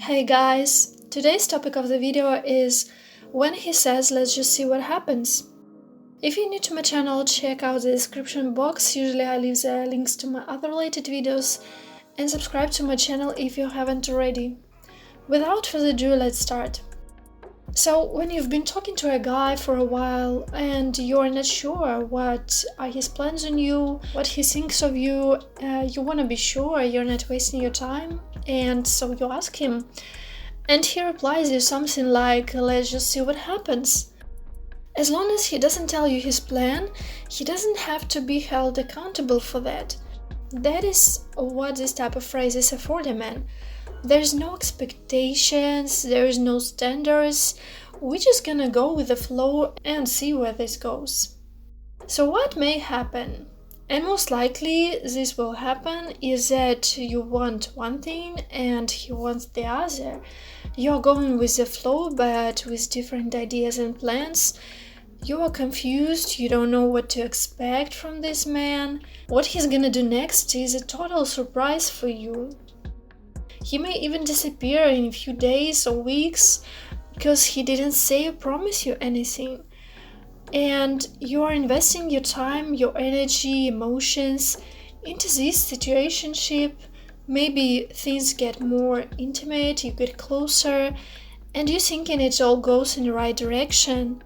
Hey guys, today's topic of the video is when he says let's just see what happens. If you're new to my channel, check out the description box, usually I leave the links to my other related videos, and subscribe to my channel if you haven't already. Without further ado, let's start. So when you've been talking to a guy for a while and you're not sure what are his plans on you, what he thinks of you, you want to be sure you're not wasting your time, and so you ask him, and he replies you something like, let's just see what happens. As long as he doesn't tell you his plan, he doesn't have to be held accountable for that. That is what this type of phrases are for the man. There's no expectations, there's no standards, we're just gonna go with the flow and see where this goes. So what may happen? And most likely this will happen is that you want one thing and he wants the other. You're going with the flow but with different ideas and plans. You are confused, you don't know what to expect from this man. What he's gonna do next is a total surprise for you. He may even disappear in a few days or weeks because he didn't say or promise you anything. And you are investing your time, your energy, emotions into this situationship. Maybe things get more intimate, you get closer, and you're thinking it all goes in the right direction.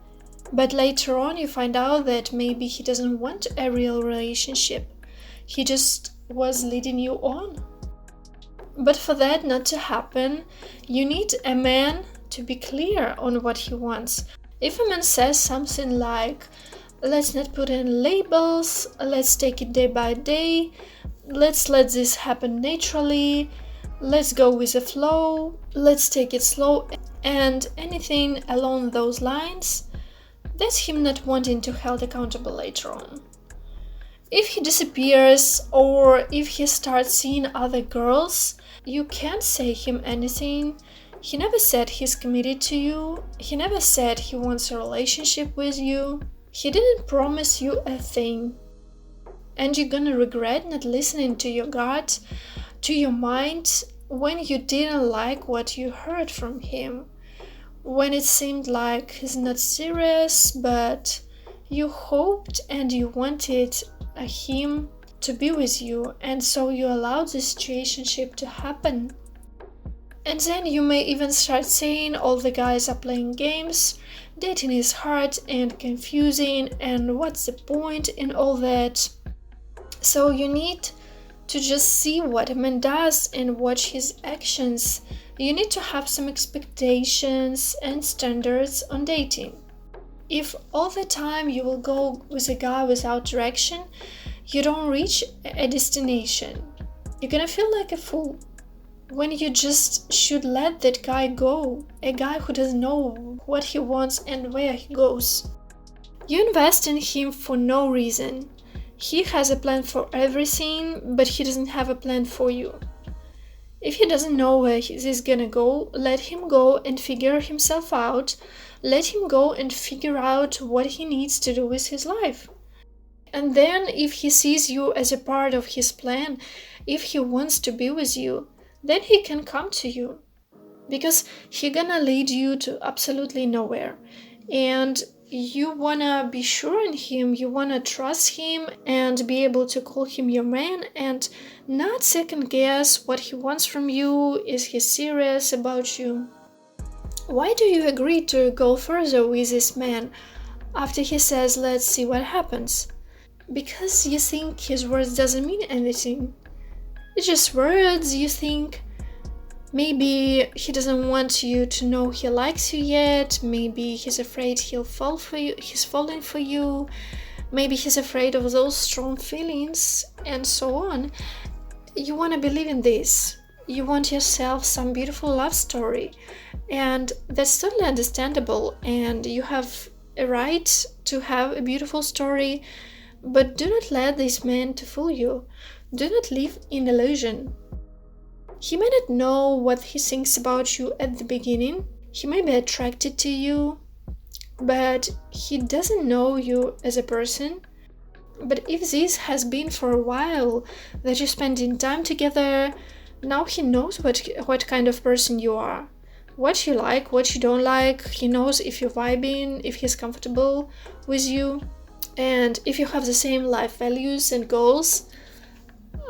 But later on you find out that maybe he doesn't want a real relationship. He just was leading you on. But for that not to happen, you need a man to be clear on what he wants. If a man says something like, let's not put in labels, let's take it day by day, let's let this happen naturally, let's go with the flow, let's take it slow, and anything along those lines, that's him not wanting to be held accountable later on. If he disappears or if he starts seeing other girls, you can't say him anything. He never said he's committed to you. He never said he wants a relationship with you. He didn't promise you a thing. And you're gonna regret not listening to your gut, to your mind, when you didn't like what you heard from him. When it seemed like he's not serious, but you hoped and you wanted him to be with you, and so you allowed this situationship to happen. And then you may even start saying all the guys are playing games, dating is hard and confusing, and what's the point in all that. So you need to just see what a man does and watch his actions. You need to have some expectations and standards on dating. If all the time you will go with a guy without direction, you don't reach a destination. You're gonna feel like a fool when you just should let that guy go, a guy who doesn't know what he wants and where he goes. You invest in him for no reason. He has a plan for everything, but he doesn't have a plan for you. If he doesn't know where he's gonna go, let him go and figure himself out. Let him go and figure out what he needs to do with his life. And then if he sees you as a part of his plan, if he wants to be with you, then he can come to you. Because he's gonna lead you to absolutely nowhere. And you wanna be sure in him, you wanna trust him and be able to call him your man and not second guess what he wants from you. Is he serious about you? Why do you agree to go further with this man after he says let's see what happens? Because you think his words doesn't mean anything. It's just words. You think maybe he doesn't want you to know he likes you yet. Maybe he's afraid he'll fall for you. He's falling for you. Maybe he's afraid of those strong feelings and so on. You want to believe in this. You want yourself some beautiful love story. And that's totally understandable. And you have a right to have a beautiful story. But do not let this man to fool you. Do not live in illusion. He may not know what he thinks about you at the beginning. He may be attracted to you, but he doesn't know you as a person. But if this has been for a while, that you're spending time together, Now he knows what kind of person you are, what you like, what you don't like. He knows if you're vibing, if he's comfortable with you, and if you have the same life values and goals.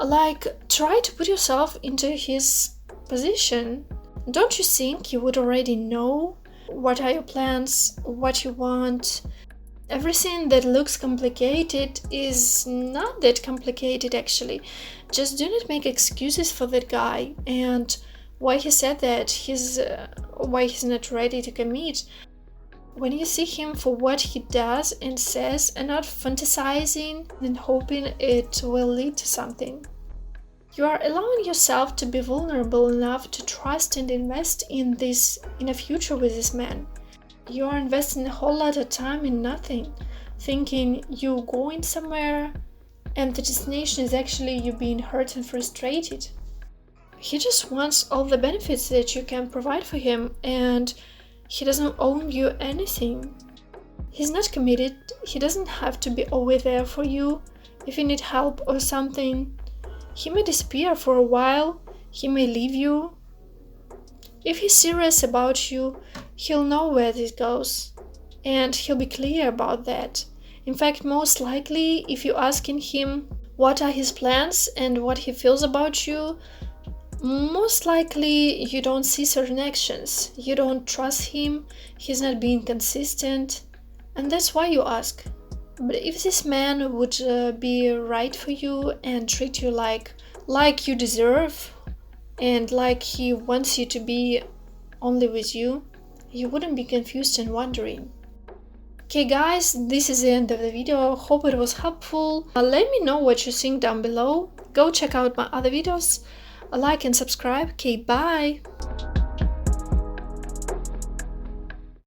Like, try to put yourself into his position. Don't you think you would already know what are your plans, what you want? Everything that looks complicated is not that complicated, actually. Just do not make excuses for that guy and why he said that why he's not ready to commit. When you see him for what he does and says, and not fantasizing and hoping it will lead to something. You are allowing yourself to be vulnerable enough to trust and invest in a future with this man. You are investing a whole lot of time in nothing, thinking you going somewhere, and the destination is actually you being hurt and frustrated. He just wants all the benefits that you can provide for him, and he doesn't owe you anything. He's not committed. He doesn't have to be always there for you if you need help or something. He may disappear for a while. He may leave you. If he's serious about you, he'll know where this goes, and he'll be clear about that. In fact, most likely, if you're asking him what are his plans and what he feels about you, most likely you don't see certain actions. You don't trust him, he's not being consistent, and that's why you ask. But if this man would be right for you and treat you like you deserve, and like he wants you to be only with you, you wouldn't be confused and wondering. Okay guys, this is the end of the video. Hope it was helpful. Let me know what you think down below. Go check out my other videos. Like and subscribe. Okay, bye!